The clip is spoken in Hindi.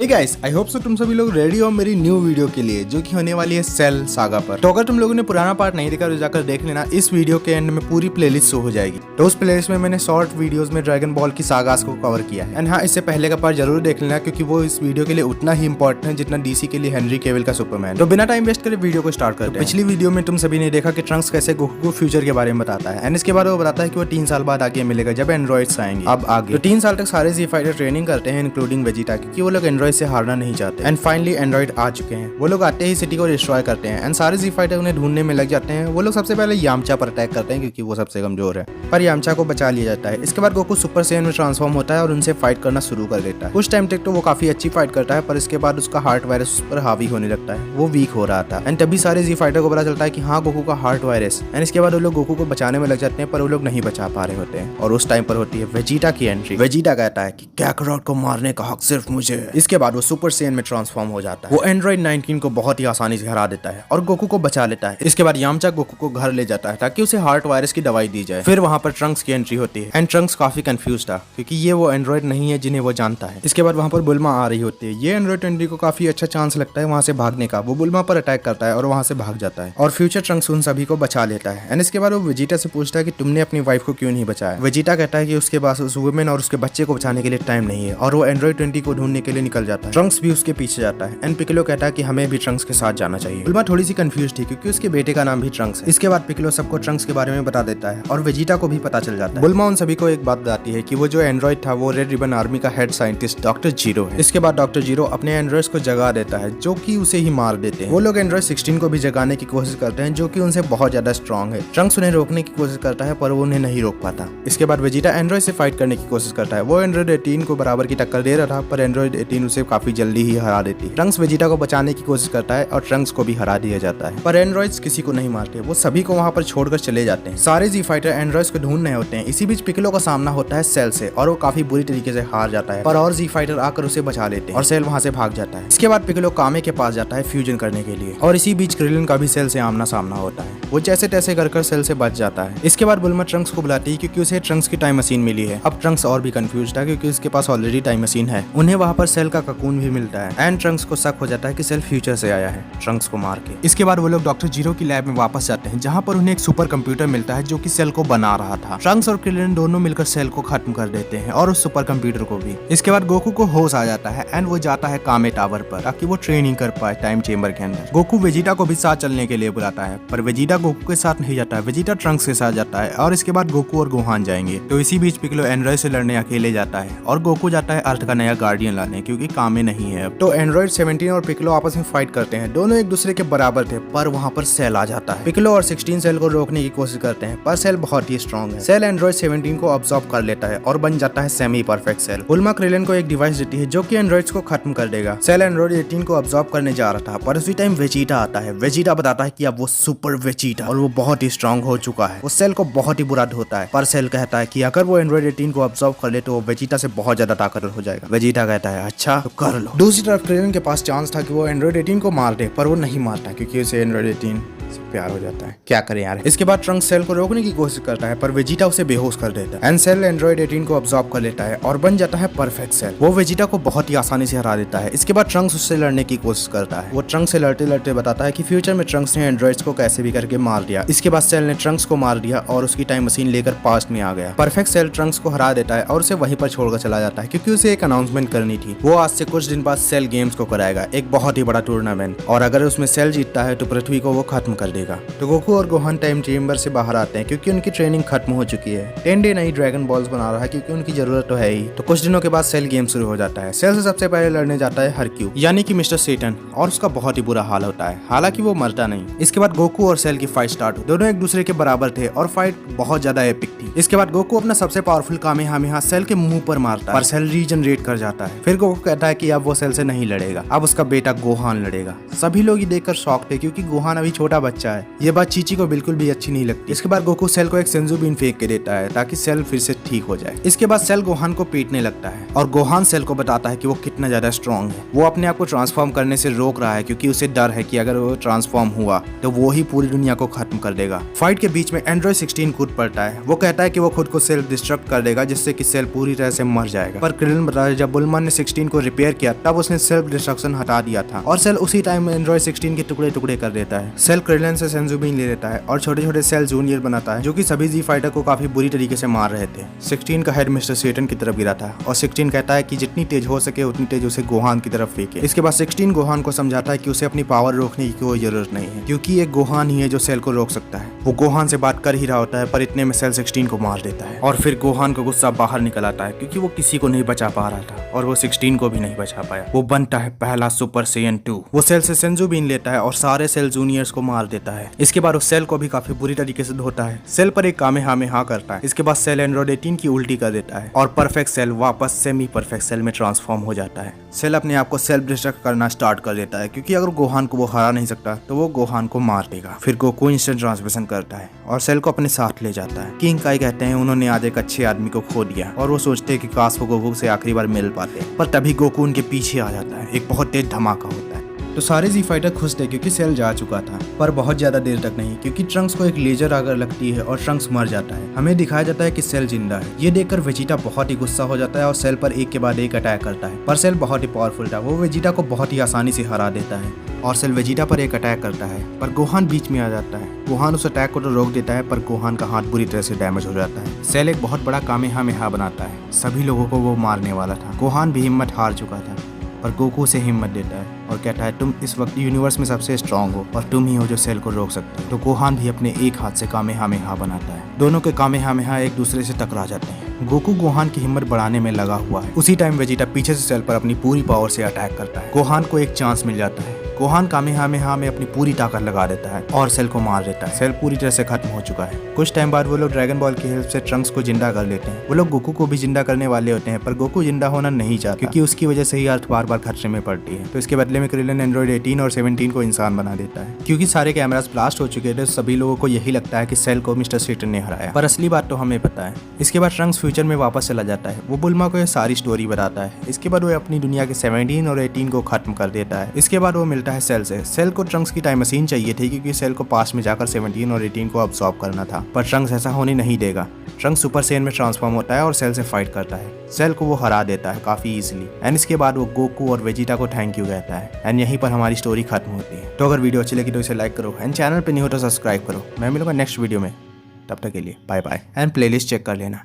Hey guys, I hope so तुम सभी लोग रेडी हो मेरी न्यू वीडियो के लिए जो कि होने वाली है सेल सागा पर। तो अगर तुम लोगों ने पुराना पार्ट नहीं देखा तो जाकर देख लेना। इस वीडियो के एंड में पूरी प्लेलिस्ट शो हो जाएगी। तो उस प्लेलिस्ट में मैंने शॉर्ट वीडियोस में ड्रैगन बॉल की सागास को कवर किया है। एंड हाँ, इससे पहले का पार्ट जरूर देख लेना क्योंकि वो इस वीडियो के लिए उतना ही इंपॉर्टेंट है जितना डीसी के लिए हेनरी केविल का सुपरमैन। तो बिना टाइम वेस्ट करे वीडियो को स्टार्ट करते हैं। पिछली वीडियो में तुम सभी ने देखा कि ट्रंक्स कैसे गोकू को फ्यूचर के बारे में बताता है। एंड इसके बाद वो बताता है कि वो 3 साल बाद आगे मिलेगा जब एंड्रॉइड्स आएंगे। अब आगे तो 3 साल तक सारे जी फाइटर ट्रेनिंग करते हैं इंक्लूडिंग वेजिटा, क्योंकि वो लोग एंड्रॉइड से हारना नहीं चाहते। एंड फाइनली एंड्रॉइड आ चुके हैं। वो लोग आते ही सिटी को डिस्ट्रॉय करते हैं एंड सारे जी फाइटर उन्हें ढूंढने में लग जाते हैं। वो लोग सबसे पहले यामचा पर अटैक करते हैं क्योंकि वो सबसे कमजोर है, पर यामचा को बचा लिया जाता है। इसके बाद गोकू सुपर सैयन में ट्रांसफॉर्म होता है और उनसे फाइट करना शुरू कर देता है। कुछ टाइम तक तो वो काफी अच्छी फाइट करता है, पर इसके बाद उसका हार्ट वायरस पर हावी होने लगता है। वो वीक हो रहा था एंड तभी सारे जी फाइटर को पता चलता है कि हाँ, गोकू का हार्ट वायरस। एंड इसके बाद वो लोग गोकू को बचाने में लग जाते हैं, पर वो लोग नहीं बचा पा रहे होते हैं। और उस टाइम पर होती है वेजिटा की एंट्री। वेजिटा कहता है कि काकारोट को मारने का हक सिर्फ मुझे है। इसके बाद वो सुपर सैयन में ट्रांसफॉर्म हो जाता है। वो एंड्रॉइड 19 को बहुत ही आसानी से हरा देता है और गोकू को बचा लेता है। इसके बाद यामचा गोकू को घर ले जाता है ताकि उसे हार्ट वायरस की दवाई दी जाए। फिर वहां पर ट्रंक्स की एंट्री होती है एंड ट्रंक्स काफी कंफ्यूज था क्योंकि ये वो एंड्रॉइड नहीं है जिन्हें वो जानता है। इसके बाद वहां पर बुल्मा आ रही होती है। ये एंड्रॉइड 20 को काफी अच्छा चांस लगता है वहां से भागने का। वो बुल्मा पर अटैक करता है और वहां से भाग जाता है और फ्यूचर ट्रंक्स उन सभी को बचा लेता है। एंड इसके बाद वो वेजिटा से पूछता है कि तुमने अपनी वाइफ को क्यों नहीं बचाया। वेजिटा कहता है कि उसके पास उस वुमेन और उसके बच्चे को बचाने के लिए टाइम नहीं है और वो एंड्रॉइड 20 को ढूंढने के लिए निकल जाता है। ट्रंक्स भी उसके पीछे जाता है एंड पिकलो कहता है कि हमें भी ट्रंक्स के साथ जाना चाहिए। बुल्मा थोड़ी सी कंफ्यूज थी क्योंकि उसके बेटे का नाम भी ट्रंक्स है। इसके बाद पिकलो सबको ट्रंक्स के बारे में बता देता है और वेजिटा को भी पता चल जाता है। बुल्मा उन सभी को एक बात बताती है कि वो जो एंड्रॉइड था वो रेड रिबन आर्मी का हेड साइंटिस्ट डॉक्टर जीरो है। इसके बाद डॉक्टर जीरो अपने एंड्रॉइड्स को जगा देता है जो कि उसे ही मार देते हैं। वो लोग एंड्रॉइड 16 को भी जगाने की कोशिश करते हैं जो कि उनसे बहुत ज्यादा स्ट्रॉन्ग है। ट्रंक्स उन्हें रोकने की कोशिश करता है पर वो उन्हें नहीं रोक पाता। इसके बाद वेजिटा एंड्रॉइड से फाइट करने की कोशिश करता है। वो एंड्रॉइड 18 को बराबर की टक्कर दे रहा था पर एंड्रॉइड 18 उसे काफी जल्दी ही हरा देती है। ट्रंक्स वेजिटा को बचाने की कोशिश करता है और ट्रंक्स को भी हरा दिया जाता है, पर एंड्रॉइड्स किसी को नहीं मारते। वो सभी को वहां पर छोड़कर चले जाते हैं। सारे जी फाइटर एंड्रॉइड्स को ढूंढ रहे होते हैं। इसी बीच पिकलो का सामना होता है सेल से और वो काफी बुरी तरीके से हार जाता है, पर और जी फाइटर आकर उसे बचा लेते हैं और सेल वहां से भाग जाता है। इसके बाद पिकलो कामे के पास जाता है फ्यूजन करने के लिए और इसी बीच क्रिलिन का भी सेल से आमना सामना होता है। वो जैसे तैसे कर सेल से बच जाता है। इसके बाद बुल्मा ट्रंक्स को बुलाती है क्योंकि उसे ट्रंक्स की टाइम मशीन मिली है। अब ट्रंक्स और भी कंफ्यूज था क्योंकि उसके पास ऑलरेडी टाइम मशीन है। उन्हें वहां पर सेल का ककून भी मिलता है एंड ट्रंक्स को शक हो जाता है कि सेल फ्यूचर से आया है ट्रंक्स को मार के। इसके बाद वो लोग डॉक्टर जीरो की लैब में वापस जाते हैं जहां पर उन्हें एक सुपर कंप्यूटर मिलता है जो कि सेल को बना रहा था। ट्रंक्स और क्रिलिन दोनों मिलकर सेल को खत्म कर देते हैं और उस सुपर कंप्यूटर को भी। इसके बाद गोकू को होश आ जाता है एंड वो जाता है कामे टावर पर ताकि वो ट्रेनिंग कर पाए टाइम चेंबर के अंदर। गोकू वेजिटा को भी साथ चलने के लिए बुलाता है पर वेजिटा गोकू के साथ नहीं जाता है। वेजिटा ट्रंक्स के साथ जाता है और इसके बाद गोकू और गोहान जाएंगे। तो इसी बीच पिकलो एंड्रॉइड से लड़ने अकेले जाता है और गोकू जाता है अर्थ का नया गार्डियन लाने क्योंकि कामे नहीं है अब। तो एंड्रॉइड 17 और पिकलो आपस में फाइट करते हैं। दोनों एक दूसरे के बराबर थे पर वहां पर सेल आ जाता है। पिकलो और 16 सेल को रोकने की कोशिश करते हैं पर सेल बहुत ही स्ट्रॉन्ग है। सेल एंड्रॉइड 17 को ऑब्जॉर्व कर लेता है और बन जाता है semi perfect cell. Bulma Krillin को एक डिवाइस देती है जो कि एंड्रॉइड्स को खत्म कर देगा। सेल एंड्रॉइड 18 को ऑब्जॉर्व करने जा रहा था पर उसी टाइम वेजिटा आता है। वेजिटा बताता है कि अब वो सुपर वेजिटा और वो बहुत ही स्ट्रॉन्ग हो चुका है। वो सेल को बहुत ही बुरा होता है पर सेल कहता है कि अगर वो एंड्रॉइड 18 को ऑब्जॉर्व कर ले तो वो वेजिटा से बहुत ज्यादा ताकतवर हो जाएगा। वेजिटा कहता है अच्छा तो कर लो। दूसरी तरफ क्रिलिन के पास चांस था कि वो एंड्रॉइड 18 को मार दे पर वो नहीं मारता क्योंकि उसे एंड्रॉइड 18 से प्यार हो जाता है। क्या करें यार। इसके बाद ट्रंक्स सेल को रोकने की कोशिश करता है पर वेजिटा उसे बेहोश कर देता है एंड सेल एंड्रॉइड 18 को ऑब्जॉर्व कर लेता है और बन जाता है परफेक्ट सेल। वो वेजिटा को बहुत ही आसानी से हरा देता है। इसके बाद ट्रंक्स उससे लड़ने की कोशिश करता है। वो ट्रंक्स से लड़ते लड़ते बताता है कि फ्यूचर में ट्रंक्स ने एंड्रॉइड्स को कैसे भी करके मार दिया। इसके बाद सेल ने ट्रंक्स को मार दिया और उसकी टाइम मशीन लेकर पास्ट में आ गया। परफेक्ट सेल ट्रंक्स को हरा देता है और उसे वहीं पर छोड़कर चला जाता है क्योंकि उसे एक अनाउंसमेंट करनी थी। वो आज से कुछ दिन बाद सेल गेम्स को कराएगा, एक बहुत ही बड़ा टूर्नामेंट, और अगर उसमें सेल जीतता है तो पृथ्वी को वो खत्म कर देगा। तो गोकू और गोहान टाइम चेंबर से बाहर आते हैं क्योंकि उनकी ट्रेनिंग खत्म हो चुकी है। 10 डे नई ड्रैगन बॉल्स बना रहा है क्योंकि उनकी जरूरत तो है ही। तो कुछ दिनों के बाद सेल गेम शुरू हो जाता है। सेल से सबसे पहले लड़ने जाता है हरक्यू यानी कि मिस्टर सेटन और उसका बहुत ही बुरा हाल होता है, हालांकि वो मरता नहीं। इसके बाद गोकू और सेल की फाइट स्टार्ट हुई। दोनों एक दूसरे के बराबर थे और फाइट बहुत ज्यादा एपिक थी। इसके बाद गोकू अपना सबसे पावरफुल कामेहामेहा सेल के मुंह पर मारता है पर सेल रीजनरेट कर जाता है। फिर गोकू कहता है कि अब वो सेल से नहीं लड़ेगा, अब उसका बेटा गोहान लड़ेगा। सभी लोग ये देखकर शॉक थे क्योंकि गोहान अभी छोटा बच्चा है। ये बात चीची को बिल्कुल भी अच्छी नहीं लगती। इसके बाद गोकू सेल को एक सेंजू बीन फेंक के देता है ताकि सेल फिर से ठीक हो जाए। इसके बाद सेल गोहान को पीटने लगता है और गोहान सेल को बताता है कि वो कितना ज्यादा स्ट्रॉन्ग है। वो अपने आप को ट्रांसफॉर्म करने से रोक रहा है क्योंकि उसे डर है कि अगर वो ट्रांसफॉर्म हुआ तो वो ही पूरी दुनिया को खत्म कर देगा। फाइट के बीच में एंड्रॉइड 16 कूद पड़ता है। वो कहता है कि वो खुद को सेल्फ डिस्ट्रक्ट कर देगा जिससे कि सेल पूरी तरह से मर जाएगा। पर क्रिलिन बताता है जब बुलमा ने 16 को रिपेयर किया तब उसने सेल्फ डिस्ट्रक्शन हटा दिया था और सेल उसी टाइम एंड्रॉइड 16 के टुकड़े टुकड़े कर देता है। सेल क्रिलिन से सेंजू बीन ले लेता है और छोटे छोटे सेल जूनियर बनाता है जो कि सभी जी फाइटर को काफी बुरी तरीके से मार रहे थे। 16 का हेड मिस्टर सेटन की तरफ गिरा था और 16 कहता है कि जितनी तेज हो सके उतनी तेज उसे गोहान की तरफ फेंके। इसके बाद 16 गोहान को समझाता है कि उसे अपनी पावर रोकने की कोई जरूरत नहीं है क्योंकि एक गोहान ही है जो सेल को रोक सकता है। वो गोहान से बात कर ही रहा होता है पर इतने में सेल 16 को मार देता है और फिर गोहान को गुस्सा बाहर निकल आता है क्योंकि वो किसी को नहीं बचा पा रहा था और वो 16 को भी नहीं बचा पाया। वो बनता है पहला सुपर सैयन 2। वो सेल से सेंजू बीन लेता है और सारे सेल जूनियर्स को मार देता है। इसके बाद उस सेल को भी काफी बुरी तरीके से धोता है। सेल पर एक कामेहामेहा करता है। इसके बाद सेल एंड्रॉइड 18 की उल्टी कर देता है और परफेक्ट सेल वापस सेमी परफेक्ट सेल में ट्रांसफॉर्म हो जाता है। सेल अपने आप को सेल्फ डिस्ट्रक्ट करना स्टार्ट कर देता है क्योंकि अगर गोहान को वो हरा नहीं सकता तो वो गोहान को मार देगा। फिर गोकू इंस्टेंट ट्रांसमिशन करता है और सेल को अपने साथ ले जाता है। किंग काई कहते हैं उन्होंने आज एक अच्छे आदमी को खो दिया और वो सोचते हैं कि काश वो गोकू से आखिरी बार मिल पाते, पर तभी गोकू उनके पीछे आ जाता है। एक बहुत तेज धमाका होता है तो सारे जी फाइटर खुश थे क्योंकि सेल जा चुका था, पर बहुत ज्यादा देर तक नहीं क्योंकि ट्रंक्स को एक लेजर आगर लगती है और ट्रंक्स मर जाता है। हमें दिखाया जाता है कि सेल जिंदा है। ये देखकर वेजिटा बहुत ही गुस्सा हो जाता है और सेल पर एक के बाद एक अटैक करता है, पर सेल बहुत ही पावरफुल था। वो वेजिटा को बहुत ही आसानी से हरा देता है और सेल वेजिटा पर एक अटैक करता है पर गोहान बीच में आ जाता है। गोहान उस अटैक को तो रोक देता है पर गोहान का हाथ बुरी तरह से डैमेज हो जाता है। सेल एक बहुत बड़ा कामेहामेहा बनाता है। सभी लोगों को वो मारने वाला था। गोहान भी हिम्मत हार चुका था पर गोकू से हिम्मत देता है और कहता है तुम इस वक्त यूनिवर्स में सबसे स्ट्रांग हो और तुम ही हो जो सेल को रोक सकते हो। तो गोहान भी अपने एक हाथ से कामेहामेहा बनाता है। दोनों के कामेहामेहा एक दूसरे से टकरा जाते हैं। गोकू गोहान की हिम्मत बढ़ाने में लगा हुआ है। उसी टाइम वेजिटा पीछे से सेल पर अपनी पूरी पावर से अटैक करता है। गोहान को एक चांस मिल जाता है। गोहान कामेहामेहा में अपनी पूरी ताकत लगा देता है और सेल को मार देता है। सेल पूरी तरह से खत्म हो चुका है। कुछ टाइम बाद वो लोग ड्रैगन बॉल की हेल्प से ट्रंक्स को जिंदा कर लेते हैं। वो लोग गोकू को भी जिंदा करने वाले होते हैं पर गोकू जिंदा होना नहीं चाहता क्योंकि उसकी वजह से ही अर्थ बार बार खतरे में पड़ती है। तो इसके बदले में क्रिलिन एंड्रॉइड 18 और 17 को इंसान बना देता है। क्योंकि सारे कैमरास ब्लास्ट हो चुके थे सभी लोगों को यही लगता है कि सेल को मिस्टर सेटन ने हराया, पर असली बात तो हमें पता है। इसके बाद ट्रंक्स फ्यूचर में वापस चला जाता है। वो बुल्मा को ये सारी स्टोरी बताता है। इसके बाद वो अपनी दुनिया के 17 और 18 को खत्म कर देता है। इसके बाद वो मिलता है सेल से। सेल को ट्रंक्स की टाइम मशीन चाहिए थी क्योंकि सेल को पास में जाकर 17 और 18 को अब्सॉर्ब करना था, पर ट्रंक्स ऐसा होने नहीं देगा। ट्रंक्स सुपर सैयन में ट्रांसफॉर्म होता है और सेल से फाइट करता है। सेल को वो हरा देता है काफी इजीली एंड इसके बाद वो गोकू और वेजिटा को थैंक यू कहता है एंड यहीं पर हमारी स्टोरी खत्म होती है। तो अगर वीडियो अच्छी लगी तो इसे लाइक करो एंड चैनल पे नहीं हो तो सब्सक्राइब करो। मैं मिलूंगा नेक्स्ट वीडियो में, तब तक के लिए bye bye and playlist check कर लेना।